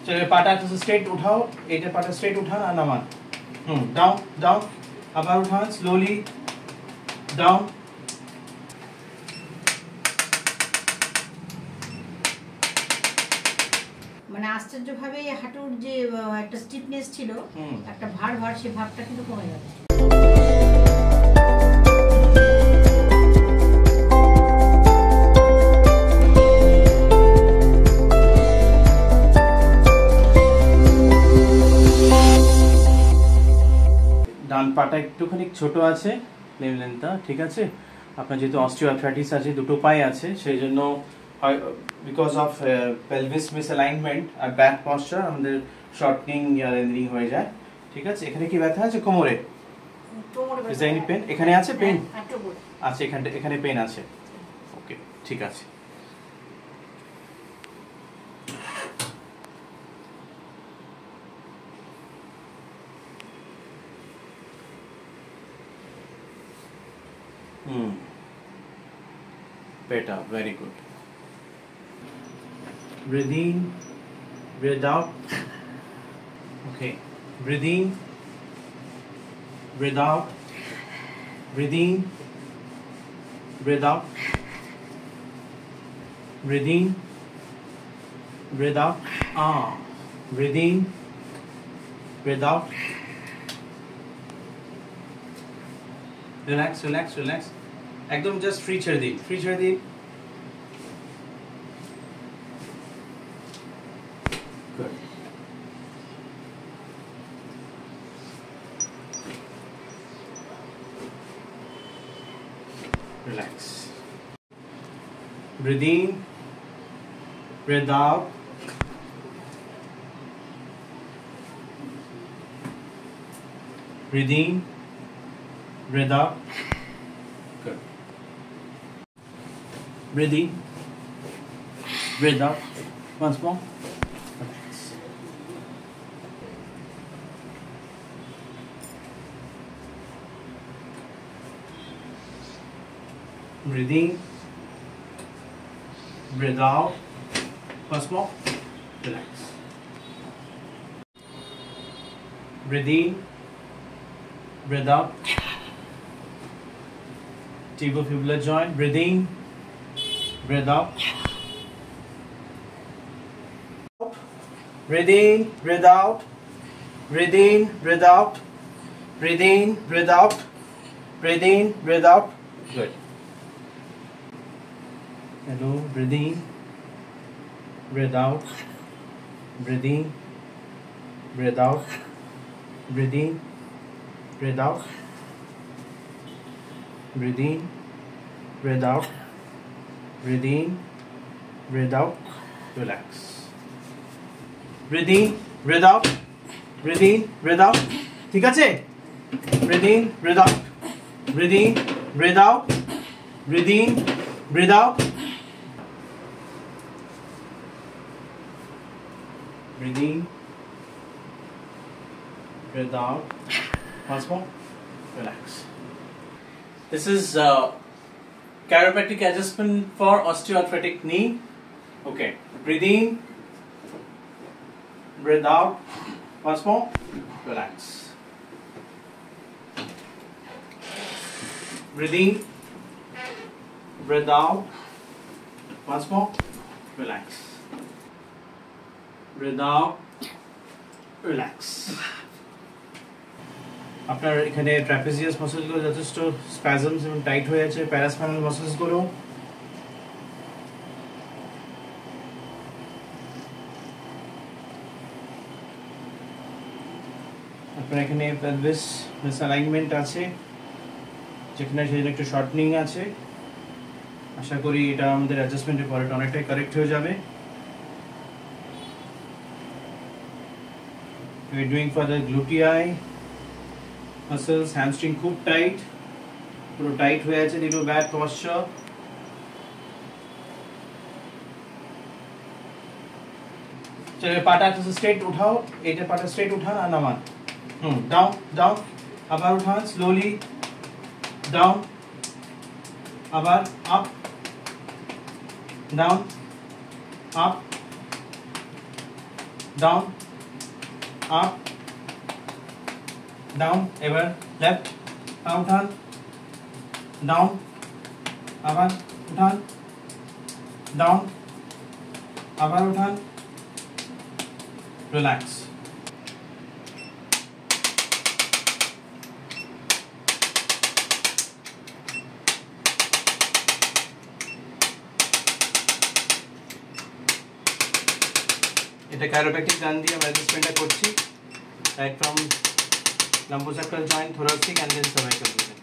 चलो पाटा तो स्ट्रेट उठाओ, एटा पाटा स्ट्रेट उठान और नामान। डाउन डाउन, আবার উঠান স্লোলি ডাউন। মানে আশ্চর্যভাবে হাঁটুর যে একটা স্টিফনেস ছিল, একটা ভার ভার, সেই ভাবটা কিন্তু কমে যাবে। ডান পাটা একটুখানি ছোট আছে, লেনটা ঠিক আছে। আপনার যেহেতু অস্টিওআর্থ্রাইটিস আছে, দুটো পায়ে আছে, সেই জন্য বিকজ অফ পেলভিস মিসঅ্যালাইনমেন্ট আর ব্যাক পশ্চার আমাদের শর্টনিং আর লেন্থনিং হয়ে যায়। ঠিক আছে। এখানে কি ব্যথা আছে? কোমরে। Is any pain? এখানে আছে পেন? আচ্ছা, এখানে পেন আছে। ওকে, ঠিক আছে। Better, very good. Breathe in, breathe out. Okay, breathe in, breathe out, breathe in, breathe out, breathe in, breathe out. Breathe in, breathe out. Relax, relax, relax. একদম just free ছেড়ে দিন, free ছেড়ে দিন। Good. Relax. Breathe in, breathe out. Breathe in, breathe out. Good. Breathe in, breathe out. Once more. Relax. Breathe in, breathe out. Once more. Relax. Breathe in, breathe out. Tibial joint. Breathe in, breathe out. Breathe in, breathe out. Breathe in, breathe out. Breathe in, breathe out. Breathe in, breathe out. Good. Hello. Breathe in, breathe out. Breathe in, breathe out. Breathe in, breathe out. Breathe in, breathe out. Breathe in, breathe out. Relax. Breathe in, breathe out. Breathe in, breathe out. ঠিক আছে? Breathe in, breathe out. Breathe in, breathe out. Breathe in, breathe out. Breathe in, breathe out. Once more. Relax. This is chiropractic adjustment for osteoarthritic knee. Okay, breathe in, breathe out. Once more, relax. Breathe in, breathe out. Once more, relax. Breathe out, relax. আপনার এখানে trapezius মাসলগুলো যথেষ্ট স্প্যাজমস এবং tight হয়ে আছে, paraspinal মাসলসগুলো। আপনার এখানে pelvis মিসঅ্যালাইনমেন্ট আছে, যেখানে সেখানে একটু শর্টনিং আছে। আশা করি এটা আমাদের অ্যাডজাস্টমেন্টের পরে অনেকটাই কারেক্ট হয়ে যাবে। We are doing for the glutei muscles, hamstring খুব টাইট, পুরো টাইট হয়ে আছে due to bad posture. चलो पाटा तो स्ट्रेट उठाओ, एटा पाटा स्ट्रेट उठान और नामान। डाउन डाउन, আবার উঠান স্লোলি ডাউন, আবার up down up down up down, এবার লেফট উঠান, ডাউন আবার উঠান, ডাউন আবার উঠান, রিল্যাক্স। এটা ক্যারোপ্যাক্টিক গান দিয়ে আমরা অ্যাডজাস্টমেন্টটা করছি, right from lumbosacral joint, thoracic and then cervical region.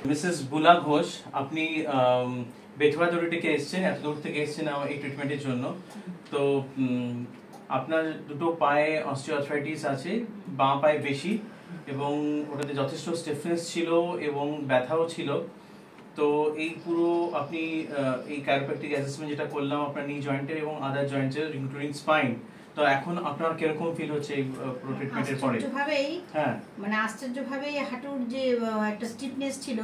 Mrs বুলা ঘোষ, আপনি বেথুয়া দড়ি থেকে এসেছেন, এত দূর থেকে এসেছেন এই ট্রিটমেন্টের জন্য। তো আপনার দুটো পায়ে অস্টিওআর্থ্রাইটিস আছে, বাঁ পায়ে বেশি, এবং ওটাতে যথেষ্ট স্টিফনেস ছিল এবং ব্যথাও ছিল। তো এই পুরো আপনি এই ক্যারোপ্যাক্টিক অ্যাসেসমেন্ট যেটা করলাম আপনার নি জয়েন্টের এবং আদার জয়েন্টের ইনক্লুডিং স্পাইন, তো এখন আপনার কিরকম ফিল হচ্ছে এই পুরো ট্রিটমেন্টের পরে? আশ্চর্যভাবেই, হ্যাঁ মানে আশ্চর্যভাবেই হাঁটুর যে একটা স্টিফনেস ছিল,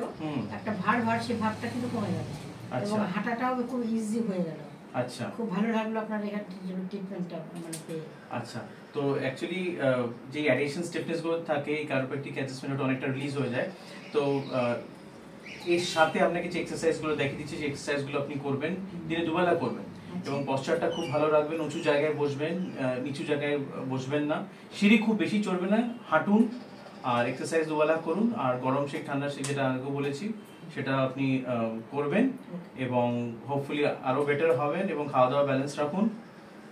একটা ভার সেই ভাবটা কিন্তু কমে গেল এবং হাঁটাটাও খুব ইজি হয়ে গেল। আচ্ছা, খুব ভালো লাগলো আপনার এখানে ট্রিটমেন্টটা মানে পেয়ে। আচ্ছা, তো অ্যাকচুয়ালি যে অ্যাডিশন স্টিফনেস গুলো থাকে এই ক্যারোপ্যাক্টিক অ্যাসেসমেন্টে অনেকটা রিলিজ হয়ে যায়। তো এর সাথে আপনাকে যে এক্সারসাইজগুলো দেখিয়ে দিচ্ছি, যে এক্সারসাইজগুলো আপনি করবেন, দিনে দুবেলা করবেন এবং পশ্চারটা খুব ভালো রাখবেন, উঁচু জায়গায় বসবেন, নিচু জায়গায় বসবেন না, সিঁড়ি খুব বেশি চড়বে না, হাঁটুন আর এক্সারসাইজ দুবেলা করুন। আর গরম শেক ঠান্ডা শেক যেটা আগে বলেছি সেটা আপনি করবেন এবং হোপফুলি আরো বেটার হবেন। এবং খাওয়া দাওয়া ব্যালেন্স রাখুন,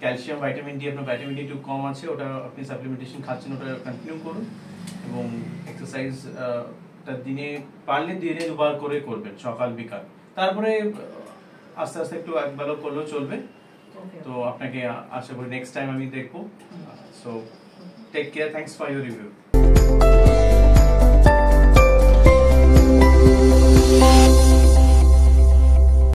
ক্যালসিয়াম ভিটামিন ডি, আপনার ভিটামিন ডি একটু কম আছে, ওটা আপনি সাপ্লিমেন্টেশন খাচ্ছেন, ওটা কন্টিনিউ করুন এবং এক্সারসাইজ দিনে পারলে দিনে দুবার করে করবেন, সকাল বিকাল। তারপরে আস্তে আস্তে একটু একবেলা করলেও চলবে। তো আপনাকে আশা করি নেক্সট টাইম আমি দেখবো। So take care, thanks for your review.